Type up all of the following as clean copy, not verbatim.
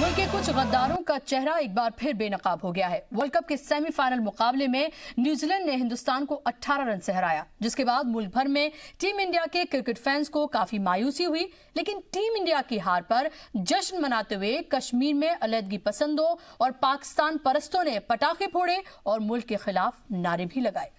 मुल्क के कुछ गद्दारों का चेहरा एक बार फिर बेनकाब हो गया है। वर्ल्ड कप के सेमीफाइनल मुकाबले में न्यूजीलैंड ने हिंदुस्तान को 18 रन से हराया, जिसके बाद मुल्क भर में टीम इंडिया के क्रिकेट फैंस को काफी मायूसी हुई। लेकिन टीम इंडिया की हार पर जश्न मनाते हुए कश्मीर में अलहदगी पसंदों और पाकिस्तान परस्तों ने पटाखे फोड़े और मुल्क के खिलाफ नारे भी लगाए।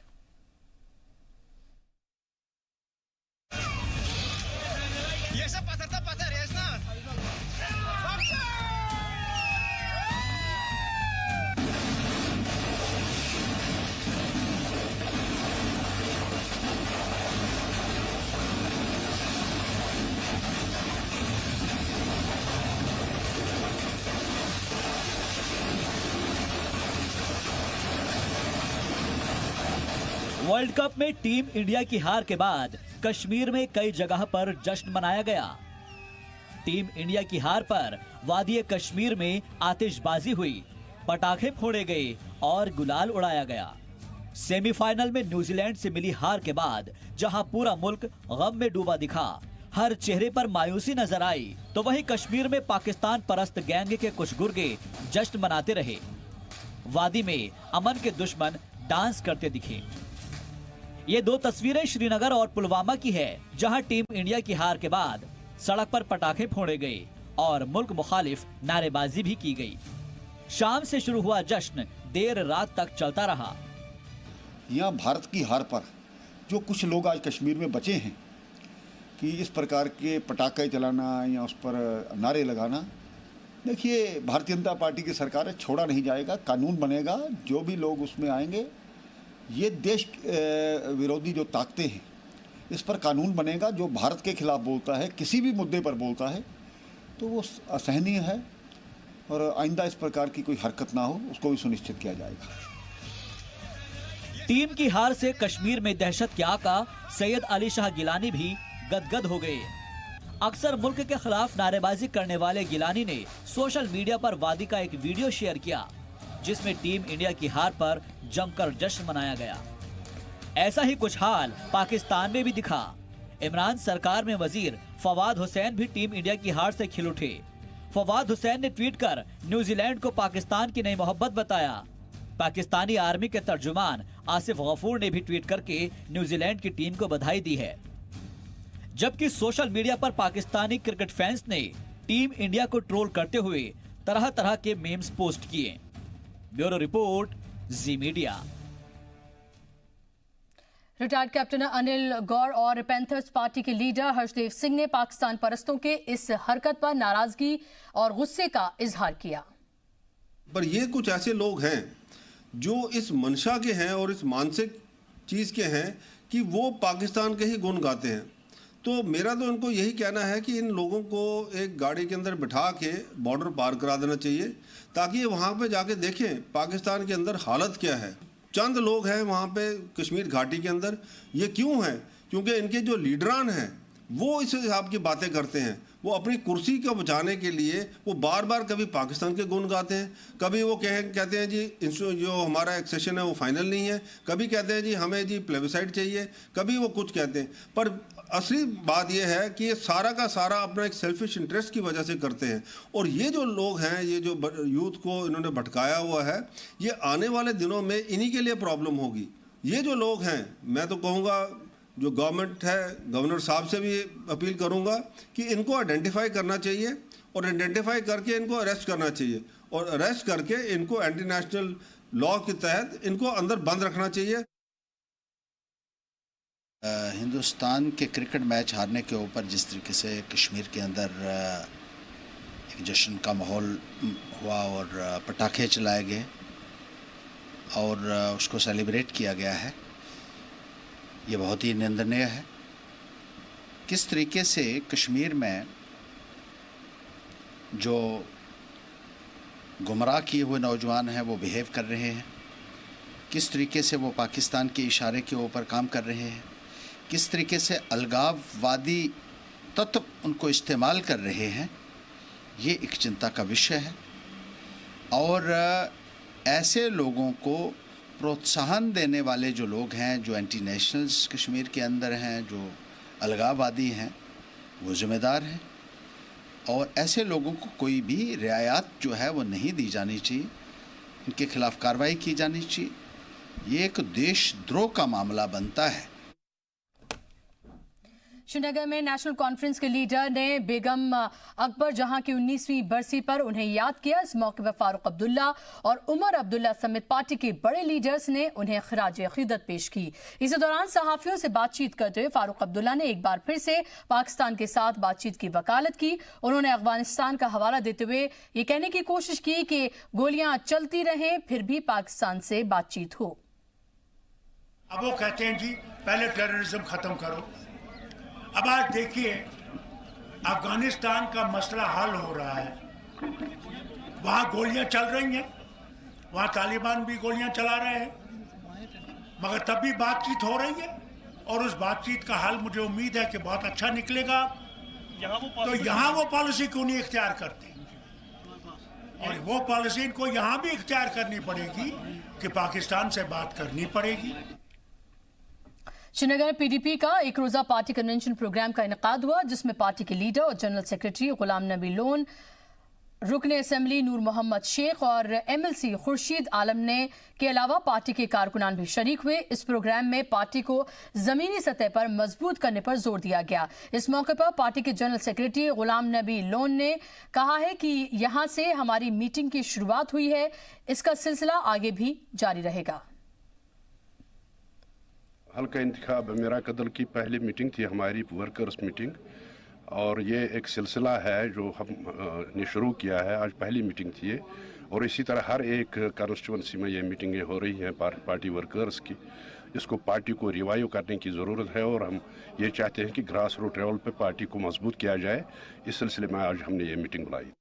वर्ल्ड कप में टीम इंडिया की हार के बाद कश्मीर में कई जगह पर जश्न मनाया गया। टीम इंडिया की हार पर वादी कश्मीर में आतिशबाजी हुई, पटाखे फोड़े गए और गुलाल उड़ाया गया। सेमीफाइनल में न्यूजीलैंड से मिली हार के बाद जहां पूरा मुल्क गम में डूबा दिखा, हर चेहरे पर मायूसी नजर आई, तो वहीं कश्मीर में पाकिस्तान परस्त गैंग के कुछ गुर्गे जश्न मनाते रहे। वादी में अमन के दुश्मन डांस करते दिखे। ये दो तस्वीरें श्रीनगर और पुलवामा की है, जहां टीम इंडिया की हार के बाद सड़क पर पटाखे फोड़े गए और मुल्क मुखालिफ नारेबाजी भी की गई। शाम से शुरू हुआ जश्न देर रात तक चलता रहा। यहाँ भारत की हार पर जो कुछ लोग आज कश्मीर में बचे हैं कि इस प्रकार के पटाखे चलाना या उस पर नारे लगाना, देखिए भारतीय जनता पार्टी की सरकार है, छोड़ा नहीं जाएगा, कानून बनेगा। जो भी लोग उसमें आएंगे, ये देश विरोधी जो ताकतें हैं, इस पर कानून बनेगा। जो भारत के खिलाफ बोलता है, किसी भी मुद्दे पर बोलता है, तो वो असहनीय है और आइंदा इस प्रकार की कोई हरकत ना हो, उसको भी सुनिश्चित किया जाएगा। टीम की हार से कश्मीर में दहशत के आका सैयद अली शाह गिलानी भी गदगद हो गए। अक्सर मुल्क के खिलाफ नारेबाजी करने वाले गिलानी ने सोशल मीडिया पर वादी का एक वीडियो शेयर किया, जिसमें टीम इंडिया की हार पर जमकर जश्न मनाया गया। ऐसा ही कुछ हाल पाकिस्तान में भी दिखा। इमरान सरकार में वजीर फवाद हुसैन भी टीम इंडिया की हार से खिल उठे। फवाद हुसैन ने ट्वीट कर न्यूजीलैंड को पाकिस्तान की नई मोहब्बत बताया। पाकिस्तानी आर्मी के तर्जुमान आसिफ गफूर ने भी ट्वीट करके न्यूजीलैंड की टीम को बधाई दी है। जबकि सोशल मीडिया पर पाकिस्तानी क्रिकेट फैंस ने टीम इंडिया को ट्रोल करते हुए तरह तरह के मीम्स पोस्ट किए। ब्यूरो रिपोर्ट, जी मीडिया। रिटायर्ड कैप्टन अनिल गौर और पैंथर्स पार्टी के लीडर हर्षदेव सिंह ने पाकिस्तान परस्तों के इस हरकत पर नाराजगी और गुस्से का इजहार किया। पर ये कुछ ऐसे लोग हैं जो इस मंशा के हैं और इस मानसिक चीज़ के हैं कि वो पाकिस्तान के ही गुण गाते हैं। तो मेरा तो इनको यही कहना है कि इन लोगों को एक गाड़ी के अंदर बिठा के बॉर्डर पार करा देना चाहिए, ताकि ये वहाँ पे जाके देखें पाकिस्तान के अंदर हालत क्या है। चंद लोग हैं वहाँ पे कश्मीर घाटी के अंदर, ये क्यों है? क्योंकि इनके जो लीडरान हैं वो इस हिसाब की बातें करते हैं। वो अपनी कुर्सी को बचाने के लिए वो बार बार कभी पाकिस्तान के गुण गाते हैं, कभी वो कहते हैं जी जो हमारा एक्सेशन है वो फाइनल नहीं है, कभी कहते हैं जी हमें जी प्लेबिसाइड चाहिए, कभी वो कुछ कहते हैं। पर असली बात यह है कि ये सारा का सारा अपना एक सेल्फिश इंटरेस्ट की वजह से करते हैं। और ये जो लोग हैं, ये जो यूथ को इन्होंने भटकाया हुआ है, ये आने वाले दिनों में इन्हीं के लिए प्रॉब्लम होगी। ये जो लोग हैं, मैं तो कहूँगा जो गवर्नमेंट है, गवर्नर साहब से भी अपील करूंगा कि इनको आइडेंटिफाई करना चाहिए और आइडेंटिफाई करके इनको अरेस्ट करना चाहिए और अरेस्ट करके इनको एंटी नेशनल लॉ के तहत इनको अंदर बंद रखना चाहिए। हिंदुस्तान के क्रिकेट मैच हारने के ऊपर जिस तरीके से कश्मीर के अंदर एक जश्न का माहौल हुआ और पटाखे चलाए गए और उसको सेलिब्रेट किया गया है, ये बहुत ही निंदनीय है। किस तरीके से कश्मीर में जो गुमराह किए हुए नौजवान हैं वो बिहेव कर रहे हैं, किस तरीके से वो पाकिस्तान के इशारे के ऊपर काम कर रहे हैं, किस तरीके से अलगाववादी तत्व उनको इस्तेमाल कर रहे हैं, ये एक चिंता का विषय है। और ऐसे लोगों को प्रोत्साहन देने वाले जो लोग हैं, जो एंटी नेशनल्स कश्मीर के अंदर हैं, जो अलगाववादी हैं, वो ज़िम्मेदार हैं। और ऐसे लोगों को कोई भी रियायत जो है वो नहीं दी जानी चाहिए, इनके खिलाफ कार्रवाई की जानी चाहिए। ये एक देशद्रोह का मामला बनता है। श्रीनगर में नेशनल कॉन्फ्रेंस के लीडर ने बेगम अकबर जहां की 19वीं बरसी पर उन्हें याद किया। इस मौके पर फारूक अब्दुल्ला और उमर अब्दुल्ला समेत पार्टी के बड़े लीडर्स ने उन्हें खिराज अकीदत पेश की। इसी दौरान सहाफियों से बातचीत करते हुए फारूक अब्दुल्ला ने एक बार फिर से पाकिस्तान के साथ बातचीत की वकालत की। उन्होंने अफगानिस्तान का हवाला देते हुए ये कहने की कोशिश की कि गोलियां चलती रहें फिर भी पाकिस्तान से बातचीत हो। अब वो कहते हैं जी पहले टेररिज्म खत्म करो। अब आज देखिए अफगानिस्तान का मसला हल हो रहा है, वहाँ गोलियां चल रही हैं, वहाँ तालिबान भी गोलियां चला रहे हैं, मगर तब भी बातचीत हो रही है और उस बातचीत का हल मुझे उम्मीद है कि बहुत अच्छा निकलेगा। तो यहाँ वो पॉलिसी क्यों नहीं इख्तियार करते, और वो पॉलिसी इनको यहाँ भी इख्तियार करनी पड़ेगी कि पाकिस्तान से बात करनी पड़ेगी। श्रीनगर पीडीपी का एक रोजा पार्टी कन्वेंशन प्रोग्राम का इनेकाद हुआ, जिसमें पार्टी के लीडर और general secretary Ghulam Nabi loan, रुकने असेंबली नूर मोहम्मद शेख और एमएलसी खुर्शीद आलम ने के अलावा पार्टी के कारकुनान भी शरीक हुए। इस प्रोग्राम में पार्टी को जमीनी सतह पर मजबूत करने पर जोर दिया गया। इस मौके पर पार्टी के general secretary Ghulam Nabi loan ने कहा है कि यहां से हमारी मीटिंग की शुरुआत हुई है, इसका सिलसिला आगे भी जारी रहेगा। हल्का इंतखाब मेरा कदल की पहली मीटिंग थी हमारी वर्कर्स मीटिंग, और ये एक सिलसिला है जो हमने शुरू किया है। आज पहली मीटिंग थी ये, और इसी तरह हर एक कॉन्स्टिट्यूंसी में ये मीटिंगें हो रही हैं पार्टी वर्कर्स की। इसको पार्टी को रिवाइव करने की ज़रूरत है और हम ये चाहते हैं कि ग्रास रूट लेवल पे पार्टी को मजबूत किया जाए। इस सिलसिले में आज हमने ये मीटिंग बुलाई।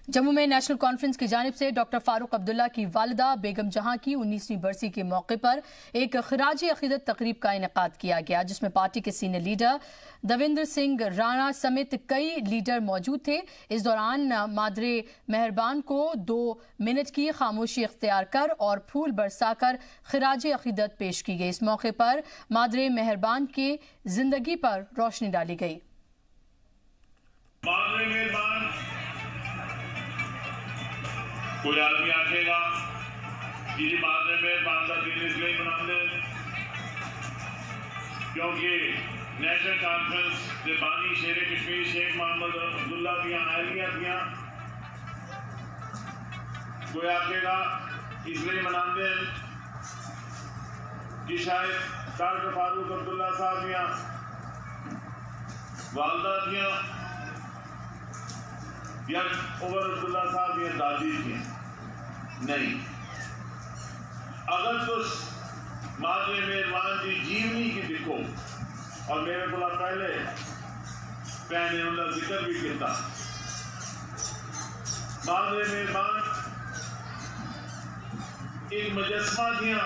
जम्मू में नेशनल कॉन्फ्रेंस की जानिब से डॉक्टर फारूक अब्दुल्ला की वालिदा बेगम जहां की 19वीं बरसी के मौके पर एक खिराज अकीदत तकरीब का इनेकाद किया गया, जिसमें पार्टी के सीनियर लीडर देवेंद्र सिंह राणा समेत कई लीडर मौजूद थे। इस दौरान मादरे मेहरबान को 2 मिनट की खामोशी इख्तियार कर और फूल बरसाकर खिराज अकीदत पेश की गई। इस मौके पर मादरे मेहरबान के जिंदगी पर रोशनी डाली गई। कोई आदमी आखेगा कि मादरे मेहरबान का दिन इसलिए मनाते क्योंकि नेशनल कॉन्फ्रेंस के बानी शेर कश्मीर शेख मोहम्मद अब्दुल्ला दियाँ आयलियाँ दियाँ। कोई आखेगा इसलिए मनाते हैं कि शायद डॉक्टर फारूक अब्दुल्ला साहब दियाँ वालदा दियाँ या उमर अब्दुल्ला साहब या दादी थी। नहीं, अगर तो मादरे मेहरबान की जीवनी की दिखो, और मेरे को पहले पहने उनका जिक्र भी किया। मादरे मेहरबान एक मुजस्मा दिया।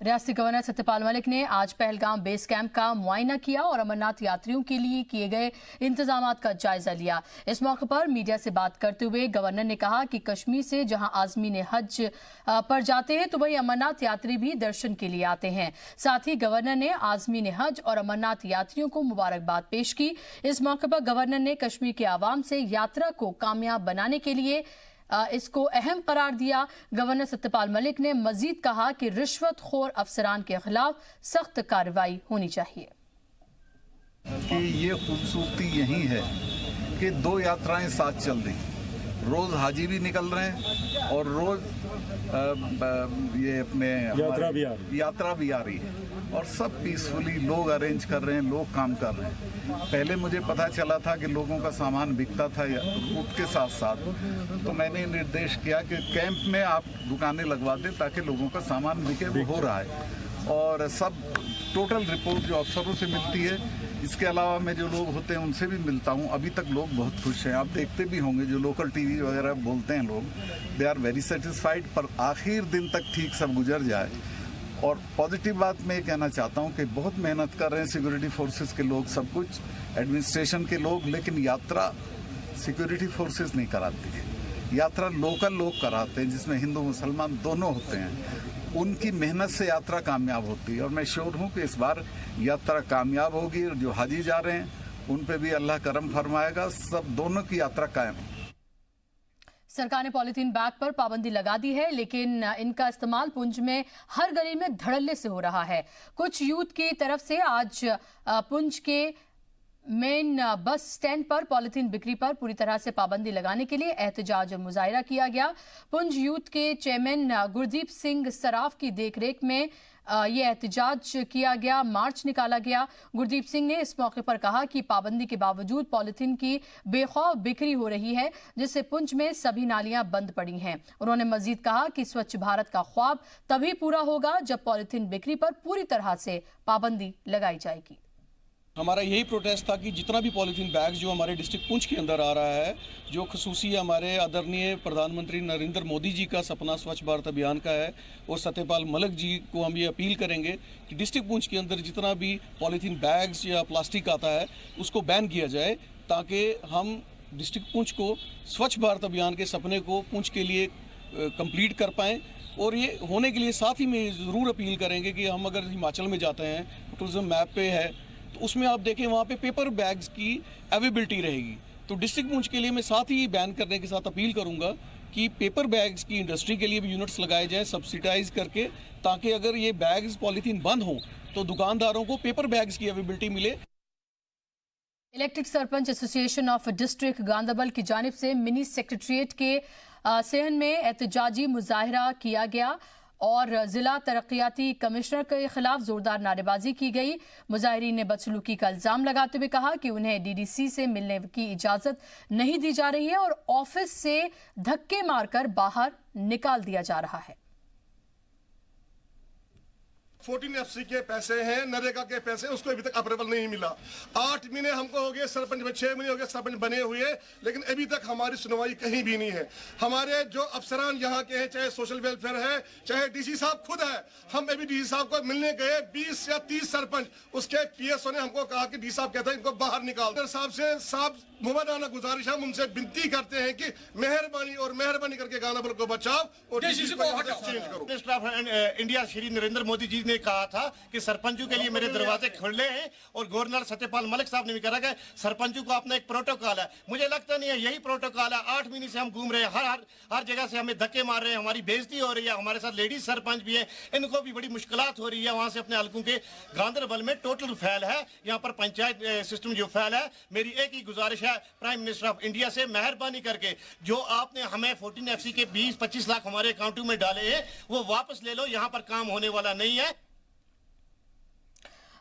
रियासती गवर्नर सत्यपाल मलिक ने आज पहलगाम बेस कैंप का मुआयना किया और अमरनाथ यात्रियों के लिए किए गए इंतजामात का जायजा लिया। इस मौके पर मीडिया से बात करते हुए गवर्नर ने कहा कि कश्मीर से जहां आज़मीन हज पर जाते हैं तो वही अमरनाथ यात्री भी दर्शन के लिए आते हैं। साथ ही गवर्नर ने आज़मीन हज और अमरनाथ यात्रियों को मुबारकबाद पेश की। इस मौके पर गवर्नर ने कश्मीर के आवाम से यात्रा को कामयाब बनाने के लिए इसको अहम करार दिया। गवर्नर सत्यपाल मलिक ने मजीद कहा कि रिश्वतखोर अफसरान के खिलाफ सख्त कार्रवाई होनी चाहिए। कि ये खूबसूरती यही है कि 2 यात्राएं साथ चल रही, रोज हाजी भी निकल रहे हैं और रोज ये अपने यात्रा भी आ रही है, और सब पीसफुली लोग अरेंज कर रहे हैं, लोग काम कर रहे हैं। पहले मुझे पता चला था कि लोगों का सामान बिकता था रूट के साथ साथ, तो मैंने निर्देश किया कि कैंप में आप दुकानें लगवा दें ताकि लोगों का सामान बिके। वो हो रहा है, और सब टोटल रिपोर्ट जो अफसरों से मिलती है, इसके अलावा मैं जो लोग होते हैं उनसे भी मिलता हूँ। अभी तक लोग बहुत खुश हैं। आप देखते भी होंगे जो लोकल टीवी वगैरह बोलते हैं लोग, दे आर वेरी सेटिस्फाइड। पर आखिर दिन तक ठीक सब गुजर जाए। और पॉजिटिव बात मैं ये कहना चाहता हूँ कि बहुत मेहनत कर रहे हैं सिक्योरिटी फोर्सेस के लोग, सब कुछ एडमिनिस्ट्रेशन के लोग, लेकिन यात्रा सिक्योरिटी फोर्सेस नहीं कराती है, यात्रा लोकल लोग कराते हैं, जिसमें हिंदू मुसलमान दोनों होते हैं। उनकी मेहनत से यात्रा कामयाब होती है, और मैं श्योर हूँ कि इस बार यात्रा कामयाब होगी। और जो हाजी जा रहे हैं उन पे भी अल्लाह करम फरमाएगा। सब दोनों की यात्रा कायम। सरकार ने पॉलीथीन बैग पर पाबंदी लगा दी है, लेकिन इनका इस्तेमाल पुंछ में हर गली में धड़ल्ले से हो रहा है। कुछ यूथ की तरफ से आज पुंछ के मेन बस स्टैंड पर पॉलीथीन बिक्री पर पूरी तरह से पाबंदी लगाने के लिए एहतजाज और मुजाहिरा किया गया। पुंछ यूथ के चेयरमैन गुरदीप सिंह सराफ की देखरेख में ये एहतजाज किया गया, मार्च निकाला गया। गुरदीप सिंह ने इस मौके पर कहा कि पाबंदी के बावजूद पॉलीथीन की बेखौफ बिक्री हो रही है, जिससे पुंछ में सभी नालियां बंद पड़ी हैं। उन्होंने मजीद कहा कि स्वच्छ भारत का ख्वाब तभी पूरा होगा जब पॉलीथीन बिक्री पर पूरी तरह से पाबंदी लगाई जाएगी। हमारा यही प्रोटेस्ट था कि जितना भी पॉलीथीन बैग्स जो हमारे डिस्ट्रिक्ट पुंछ के अंदर आ रहा है, जो खसूसी हमारे आदरणीय प्रधानमंत्री नरेंद्र मोदी जी का सपना स्वच्छ भारत अभियान का है, और सत्यपाल मलिक जी को हम ये अपील करेंगे कि डिस्ट्रिक्ट पुंछ के अंदर जितना भी पॉलीथीन बैग्स या प्लास्टिक आता है उसको बैन किया जाए, ताकि हम डिस्ट्रिक्ट पुंछ को स्वच्छ भारत अभियान के सपने को पुंछ के लिए कंप्लीट कर पाएँ। और ये होने के लिए साथ ही में ज़रूर अपील करेंगे कि हम अगर हिमाचल में जाते हैं, टूरिज्म मैप पे है, तो उसमें आप देखें वहाँ पे पेपर बैग्स की अवेलेबिलिटी रहेगी। तो डिस्ट्रिक्ट पुंछ के लिए मैं साथ ही बैन करने के साथ अपील करूँगा कि पेपर बैग्स की इंडस्ट्री के लिए भी यूनिट्स लगाए जाएं सब्सिडाइज करके, ताकि अगर ये बैग्स पॉलीथीन बंद हों तो दुकानदारों को पेपर बैग्स की अवेलेबिलिटी मिले। Elected sarpanch association of district Ganderbal की जानिब से मिनी सेक्रेटरिएट के सेहन में एहतजाजी मुजाहिरा किया गया और जिला तरक्याती कमिश्नर के खिलाफ जोरदार नारेबाजी की गई। मुजाहिरीन ने बदसलूकी का इल्जाम लगाते हुए कहा कि उन्हें डीडीसी से मिलने की इजाजत नहीं दी जा रही है और ऑफिस से धक्के मारकर बाहर निकाल दिया जा रहा है। 14FC के पैसे हैं, नरेगा के पैसे, उसको अभी तक अप्रूवल नहीं मिला। 8 महीने हमको हो गए सरपंच में, 6 महीने हो गए सरपंच बने हुए, लेकिन अभी तक हमारी सुनवाई कहीं भी नहीं है। हमारे जो अफसरान यहाँ के हैं, चाहे सोशल वेलफेयर है, चाहे डीसी साहब खुद है, हम अभी डीसी साहब को मिलने गए, 20 या 30 सरपंच, उसके पीएसओ ने हमको कहा कि डीसी साहब कहते हैं इनको बाहर निकाल। साहब से साहब मुबादाना गुजारिश हम उनसे विनती करते हैं कि मेहरबानी करके गांधरबल को बचाओ और डीसी को चेंज करो। Minister of India Shri Narendra Modi ji ने कहा था कि सरपंचों के लिए मेरे दरवाजे खुले हैं, और गवर्नर सत्यपाल मलिक साहब ने भी कहा कि सरपंचों को अपना एक प्रोटोकॉल है। मुझे लगता नहीं है यही प्रोटोकॉल है। 8 महीने से हम घूम रहे हैं, हर जगह से हमें धक्के मार रहे हैं, हमारी बेइज्जती हो रही है। हमारे साथ लेडीज सरपंच भी है, इनको भी बड़ी मुश्किलात हो रही है। वहां से अपने हलकों के गांधरबल में टोटल फैल है, यहाँ पर पंचायत सिस्टम जो फैल है। मेरी एक ही गुजारिश है प्राइम मिनिस्टर ऑफ इंडिया से, मेहरबानी करके जो आपने हमें 14FC के 20-25 लाख हमारे अकाउंटों में डाले हैं वो वापस ले लो, यहाँ पर काम होने वाला नहीं है।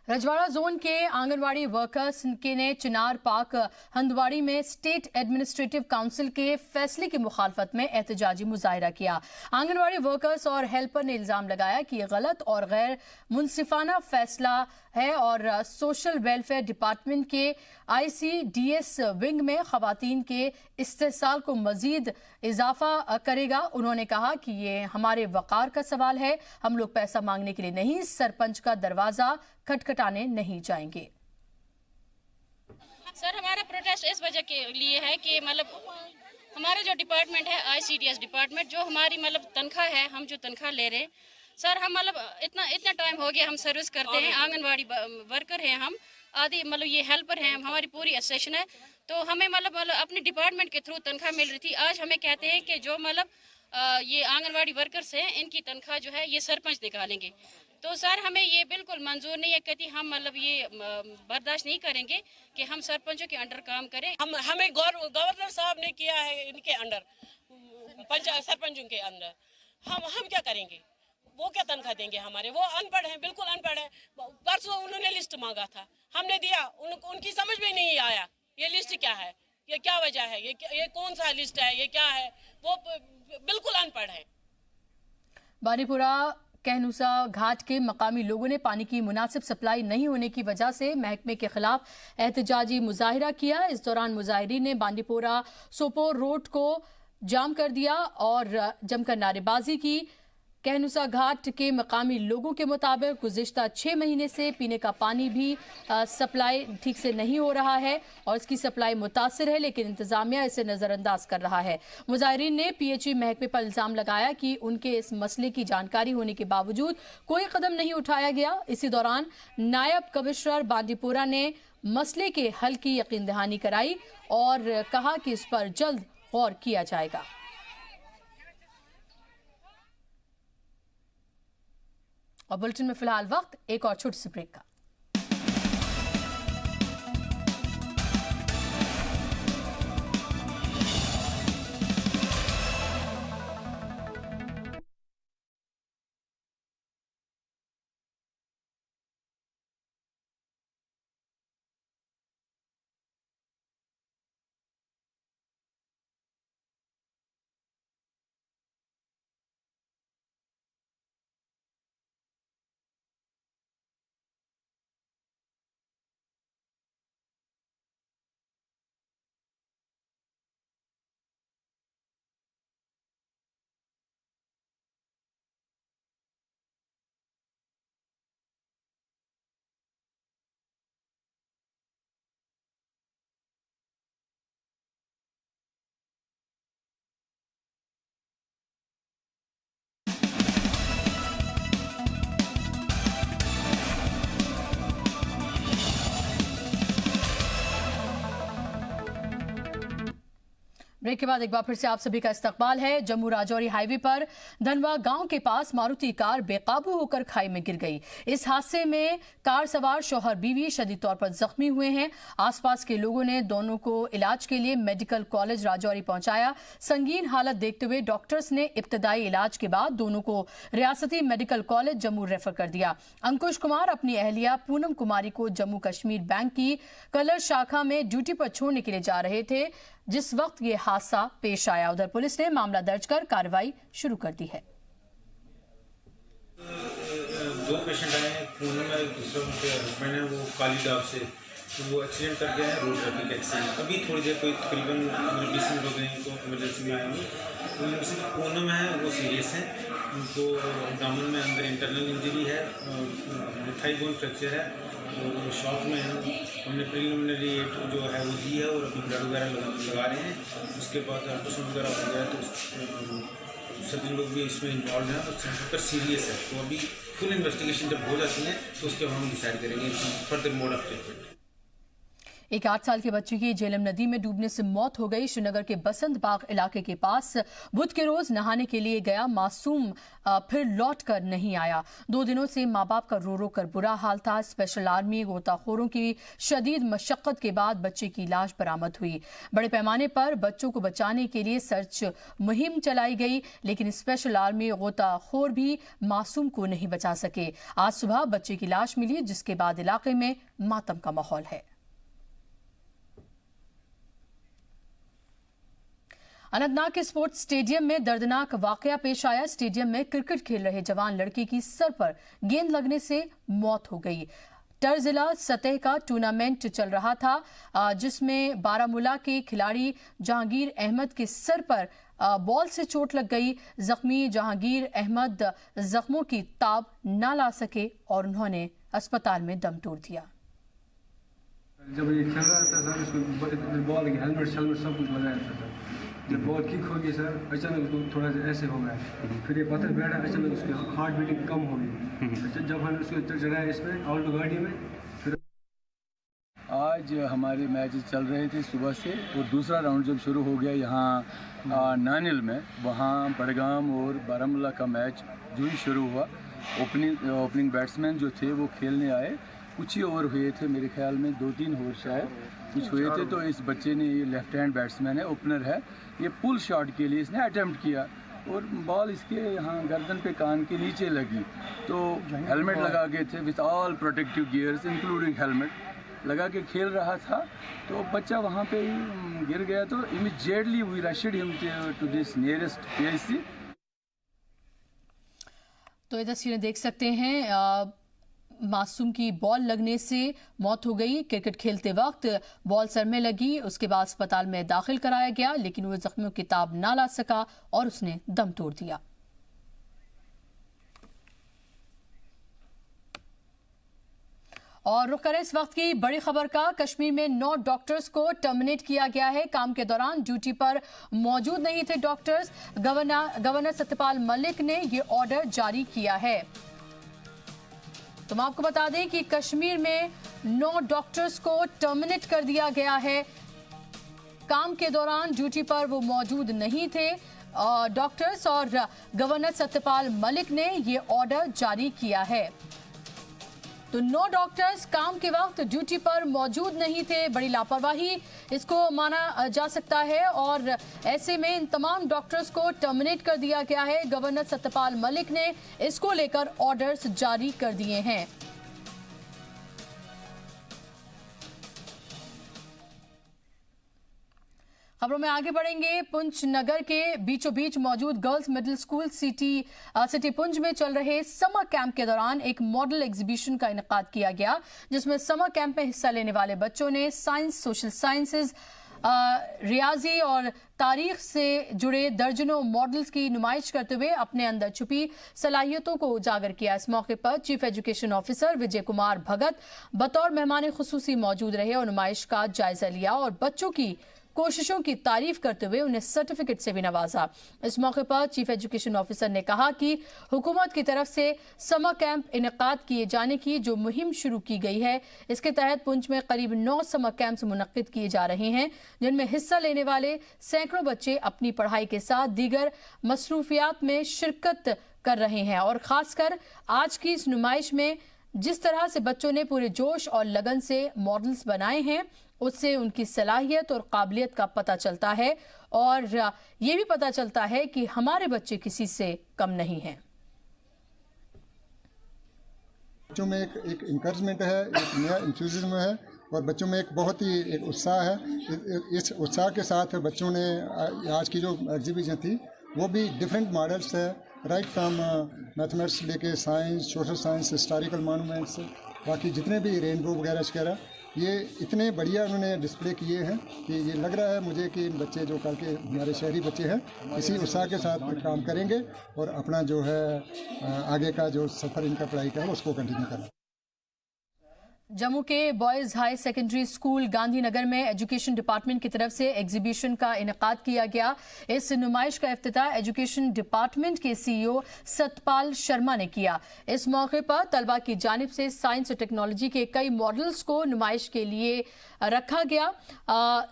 रजवाड़ा जोन के आंगनवाड़ी वर्कर्स ने चिनार पार्क हंदवाड़ी में स्टेट एडमिनिस्ट्रेटिव काउंसिल के फैसले की मुखालफत में एहतजाजी मुजाहिरा किया। आंगनवाड़ी वर्कर्स और हेल्पर ने इल्जाम लगाया कि ये गलत और गैर मुनसिफाना फैसला है और सोशल वेलफेयर डिपार्टमेंट के ICDS विंग में खवातीन के इस्तेहसाल को मजीद इजाफा करेगा। उन्होंने कहा कि ये हमारे वकार का सवाल है, हम लोग पैसा मांगने के लिए नहीं, सरपंच का दरवाजा खटखटाने नहीं जाएंगे। सर हमारा प्रोटेस्ट इस वजह के लिए है कि मतलब हमारा जो डिपार्टमेंट है ICDS डिपार्टमेंट, जो हमारी मतलब तनख्वाह है, हम जो तनख्वाह ले रहे हैं सर, हम मतलब इतना टाइम हो गया हम सर्विस करते हैं, आंगनवाड़ी वर्कर हैं हम, आदि मतलब ये हेल्पर हैं, हमारी पूरी एसोसिएशन है, तो हमें मतलब अपने डिपार्टमेंट के थ्रू तनख्वाह मिल रही थी। आज हमें कहते हैं कि जो मतलब ये आंगनवाड़ी वर्कर्स हैं इनकी तनख्वाह जो है ये सरपंच निकालेंगे। तो सर हमें ये बिल्कुल मंजूर नहीं है, कहती हम मतलब ये बर्दाश्त नहीं करेंगे कि हम सरपंचों के अंडर काम करें। हमें गवर्नर साहब ने किया है इनके अंडर, पंचायत सरपंचों के अंदर, हम क्या करेंगे? वो क्या तनख्वाह देंगे हमारे? वो अनपढ़ हैं, बिल्कुल अनपढ़ हैं। परसों उन्होंने लिस्ट मांगा था, हमने दिया, उनकी समझ में नहीं आया ये लिस्ट क्या है, ये क्या वजह है, ये कौन सा लिस्ट है, ये क्या है, वो बिल्कुल अनपढ़ है। बानीपुरा कहनुसा घाट के मकामी लोगों ने पानी की मुनासिब सप्लाई नहीं होने की वजह से महकमे के खिलाफ एहतजाजी मुजाहिरा किया। इस दौरान मुजाहिरीन ने बांदीपोरा सोपोर रोड को जाम कर दिया और जमकर नारेबाजी की। कहनुसा घाट के मकामी लोगों के मुताबिक गुज़िश्ता 6 महीने से पीने का पानी भी सप्लाई ठीक से नहीं हो रहा है और इसकी सप्लाई मुतासिर है, लेकिन इंतजामिया इसे नज़रअंदाज कर रहा है। मुजाहिरीन ने PHE महकमे पर इल्ज़ाम लगाया कि उनके इस मसले की जानकारी होने के बावजूद कोई कदम नहीं उठाया गया। इसी दौरान नायब कमिश्नर बांदीपोरा ने मसले के हल की यकीन दहानी कराई और कहा कि इस पर जल्द गौर किया जाएगा। और बुलेटिन में फिलहाल वक्त एक और छोटी सी ब्रेक का। ब्रेक के बाद एक बार फिर से आप सभी का इस्तकबाल है। जम्मू राजौरी हाईवे पर धनवा गांव के पास मारुति कार बेकाबू होकर खाई में गिर गई। इस हादसे में कार सवार शौहर बीवी शदीद तौर पर जख्मी हुए हैं। आसपास के लोगों ने दोनों को इलाज के लिए मेडिकल कॉलेज राजौरी पहुंचाया। संगीन हालत देखते हुए डॉक्टर्स ने इब्तदाई इलाज के बाद दोनों को रियासती मेडिकल कॉलेज जम्मू रेफर कर दिया। अंकुश कुमार अपनी अहलिया पूनम कुमारी को जम्मू कश्मीर बैंक की कलर शाखा में ड्यूटी पर छोड़ने के लिए जा रहे थे जिस वक्त ये हादसा पेश आया। उधर पुलिस ने मामला दर्ज कर कार्रवाई शुरू कर दी है। दो पेशेंट आए हैं, पूनम है, दूसरा उनके हस्बैंड है, वो काली डाब से, तो वो एक्सीडेंट कर गए हैं, रोड ट्रैफिक एक्सीडेंट। अभी थोड़ी देर कोई तकरीबन 20 मिनट हो गए हैं, तो इमरजेंसी में आएंगे। तो इनमें पूनम है वो सीरियस है, उनको दामन में अंदर इंटरनल इंजरी है, थाई बोन फ्रैक्चर है और शॉक में है। हमने प्रिलिमिनरी जो है वो दी है और अभी ब्लड वगैरह लगा रहे हैं। उसके बाद अल्ट्रासाउंड वगैरह हो गया तो सभी लोग भी इसमें इन्वॉल्व हैं और सेंटर पर सीरियस है। तो अभी फुल इन्वेस्टिगेशन जब हो जाती है तो उसके बाद हम डिसाइड करेंगे फर्दर मोड ऑफ ट्रीटमेंट। एक 8 साल के बच्चे की झेलम नदी में डूबने से मौत हो गई। श्रीनगर के बसंत बाग इलाके के पास बुध के रोज नहाने के लिए गया मासूम फिर लौट कर नहीं आया। 2 दिनों से माँ बाप का रो रो कर बुरा हाल था। स्पेशल आर्मी गोताखोरों की शदीद मशक्कत के बाद बच्चे की लाश बरामद हुई। बड़े पैमाने पर बच्चों को बचाने के लिए सर्च मुहिम चलाई गई, लेकिन स्पेशल आर्मी गोताखोर भी मासूम को नहीं बचा सके। आज सुबह बच्चे की लाश मिली, जिसके बाद इलाके में मातम का माहौल है। अनंतनाग के स्पोर्ट्स स्टेडियम में दर्दनाक वाकया पेश आया। स्टेडियम में क्रिकेट खेल रहे जवान लड़के की सर पर गेंद लगने से मौत हो गई। टर जिला सतह का टूर्नामेंट चल रहा था, जिसमें बारामूला के खिलाड़ी जहांगीर अहमद के सर पर बॉल से चोट लग गई। जख्मी जहांगीर अहमद जख्मों की ताब न ला सके और उन्होंने अस्पताल में दम तोड़ दिया। जब ये खेल रहा था सर, उसको बॉल हेलमेट सब कुछ लगाया था। जब बॉल किक हो गई सर, अचानक उसको थोड़ा सा ऐसे हो गया, फिर ये पत्थर बैठा, अचानक उसकी हार्ट बीटिंग कम हो गई। जब हमने उसको चढ़ाया इसमें आउट गाड़ी में, फिर आज हमारे मैच चल रहे थे सुबह से और दूसरा राउंड जब शुरू हो गया यहाँ नानिल में, वहाँ बड़गाम और बारामूला का मैच जो ही शुरू हुआ। ओपनिंग बैट्समैन जो थे वो खेलने आए, कुछ ही ओवर हुए थे, मेरे ख्याल में 2-3 ओवर शायद कुछ हुए थे। तो इस बच्चे ने, ये लेफ्ट हैंड बैट्समैन है, ओपनर है, ये पुल शॉट के लिए इसने अटेम्प्ट किया और बॉल इसके यहाँ गर्दन पे कान के नीचे लगी। तो हेलमेट लगा के थे with all protective gears including helmet लगा के खेल रहा था, तो बच्चा वहाँ पे गिर गया। तो immediately we rushed him to this nearest PIC। तो ये तस्वीरें देख सकते हैं, मासूम की बॉल लगने से मौत हो गई। क्रिकेट खेलते वक्त बॉल सर में लगी, उसके बाद अस्पताल में दाखिल कराया गया, लेकिन वो जख्मियों की ताब ना ला सका और उसने दम तोड़ दिया। और रुक करें इस वक्त की बड़ी खबर का। कश्मीर में 9 डॉक्टर्स को टर्मिनेट किया गया है। काम के दौरान ड्यूटी पर मौजूद नहीं थे डॉक्टर्स। गवर्नर सत्यपाल मलिक ने ये ऑर्डर जारी किया है। तो हम आपको बता दें कि कश्मीर में 9 डॉक्टर्स को टर्मिनेट कर दिया गया है। काम के दौरान ड्यूटी पर वो मौजूद नहीं थे। डॉक्टर्स और गवर्नर सत्यपाल मलिक ने ये ऑर्डर जारी किया है। तो 9 डॉक्टर्स काम के वक्त ड्यूटी पर मौजूद नहीं थे। बड़ी लापरवाही इसको माना जा सकता है और ऐसे में इन तमाम डॉक्टर्स को टर्मिनेट कर दिया गया है। गवर्नर सत्यपाल मलिक ने इसको लेकर ऑर्डर्स जारी कर दिए हैं। खबरों में आगे बढ़ेंगे। पुंछ नगर के बीचों बीच मौजूद girls middle school city Poonch में चल रहे समर कैंप के दौरान एक मॉडल एग्जीबिशन का इनेकाद किया गया, जिसमें समर कैंप में हिस्सा लेने वाले बच्चों ने साइंस, सोशल साइंसेज, रियाजी और तारीख से जुड़े दर्जनों मॉडल्स की नुमाइश करते हुए अपने अंदर छुपी सलाहियतों को उजागर किया। इस मौके पर chief education officer Vijay Kumar Bhagat बतौर मेहमान खुसूसी मौजूद रहे और नुमाइश का जायजा लिया और बच्चों की कोशिशों की तारीफ करते हुए उन्हें सर्टिफिकेट से भी नवाजा। इस मौके पर चीफ एजुकेशन ऑफिसर ने कहा कि हुकूमत की तरफ से समर कैंप इनेकाद किए जाने की जो मुहिम शुरू की गई है, इसके तहत पुंछ में करीब 9 समर कैंप्स मुनक्किद किए जा रहे हैं, जिनमें हिस्सा लेने वाले सैकड़ों बच्चे अपनी पढ़ाई के साथ दीगर मसरूफियात में शिरकत कर रहे हैं। और खासकर आज की इस नुमाइश में जिस तरह से बच्चों ने पूरे जोश और लगन से मॉडल्स बनाए हैं, उससे उनकी सलाहियत और काबिलियत का पता चलता है और ये भी पता चलता है कि हमारे बच्चे किसी से कम नहीं हैं। बच्चों में एक इंकरेजमेंट है, एक नया इंथुसिज्म है और बच्चों में एक बहुत ही एक उत्साह है। इस उत्साह के साथ बच्चों ने आज की जो एग्जीबिशन थी वो भी डिफरेंट मॉडल्स है, राइट फ्रॉम मैथमेटिक्स लेके science, social science, historical monuments, बाकी जितने भी रेनबो वगैरह ये इतने बढ़िया उन्होंने डिस्प्ले किए हैं कि ये लग रहा है मुझे कि इन बच्चे जो कल के हमारे शहरी बच्चे हैं इसी उत्साह के साथ काम करेंगे और अपना जो है आगे का जो सफ़र इनका पढ़ाई का है उसको कंटिन्यू करना। जम्मू के boys high secondary school Gandhinagar में एजुकेशन डिपार्टमेंट की तरफ से एग्जीबिशन का इनेकाद किया गया। इस नुमाइश का इफ्तिताह एजुकेशन डिपार्टमेंट के सीईओ सतपाल शर्मा ने किया। इस मौके पर तलबा की जानिब से साइंस और टेक्नोलॉजी के कई मॉडल्स को नुमाइश के लिए रखा गया।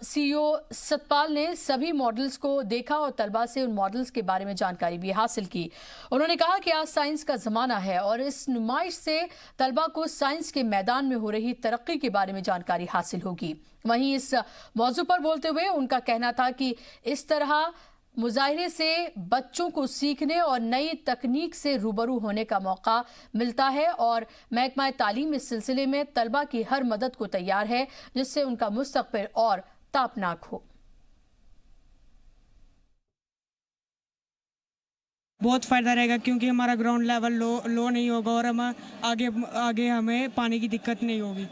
सीईओ सतपाल ने सभी मॉडल्स को देखा और तलबा से उन मॉडल्स के बारे में जानकारी भी हासिल की। उन्होंने कहा कि आज साइंस का ज़माना है और इस नुमाइश से तलबा को साइंस के मैदान में हो रही तरक्की के बारे में जानकारी हासिल होगी। वहीं इस मौजू पर बोलते हुए उनका कहना था कि इस तरह मुजाहिरे से बच्चों को सीखने और नई तकनीक से रूबरू होने का मौका मिलता है और महकमा तालीम इस सिलसिले में तलबा की हर मदद को तैयार है, जिससे उनका मुस्तकबिल और तापनाक हो। बहुत फ़ायदा रहेगा क्योंकि हमारा ग्राउंड लेवल लो नहीं होगा और हम आगे हमें पानी की दिक्कत नहीं होगी।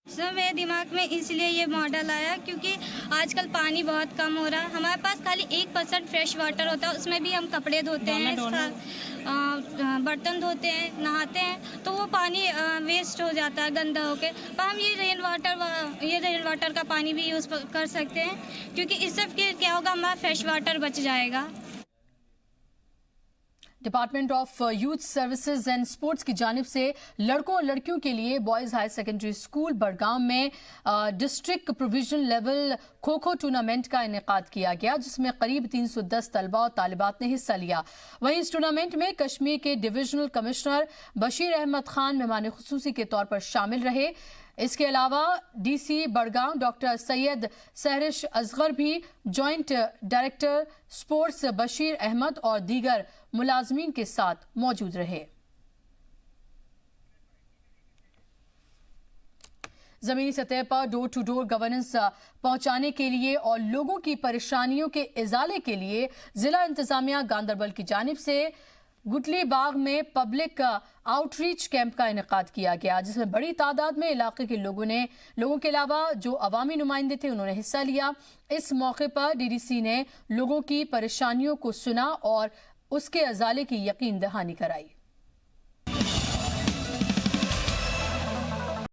सर मेरे दिमाग में इसलिए ये मॉडल आया क्योंकि आजकल पानी बहुत कम हो रहा है। हमारे पास खाली 1% फ्रेश वाटर होता है, उसमें भी हम कपड़े धोते हैं, बर्तन धोते हैं, नहाते हैं, तो वो पानी वेस्ट हो जाता है गंदा होकर। पर हम ये रेन वाटर का पानी भी यूज़ कर सकते हैं क्योंकि इससे क्या होगा, हमारा फ्रेश वाटर बच जाएगा। Department of youth services and sports की जानिब से लड़कों और लड़कियों के लिए boys high secondary school Budgam में district provision level kho kho tournament का इनेकाद किया गया, जिसमें करीब 310 तलबा और तालिबात ने हिस्सा लिया। वहीं इस टूर्नामेंट में कश्मीर के डिविजनल कमिश्नर बशीर अहमद खान मेहमान खुसूसी के तौर पर शामिल रहे। इसके अलावा डीसी बड़गांव डॉक्टर सैयद सहरिश असगर भी joint director sports Bashir Ahmad और दीगर मुलाजमीन के साथ मौजूद रहे। जमीनी सतह पर डोर टू डोर गवर्नेंस पहुंचाने के लिए और लोगों की परेशानियों के इजाले के लिए जिला इंतजामिया गांदरबल की जानिब से गुटली बाग में पब्लिक आउटरीच कैंप का इनेकाद किया गया, जिसमें बड़ी तादाद में इलाके के लोगों के अलावा जो अवामी नुमाइंदे थे उन्होंने हिस्सा लिया। इस मौके पर डीडीसी ने लोगों की परेशानियों को सुना और उसके अजाले की यकीन दहानी कराई।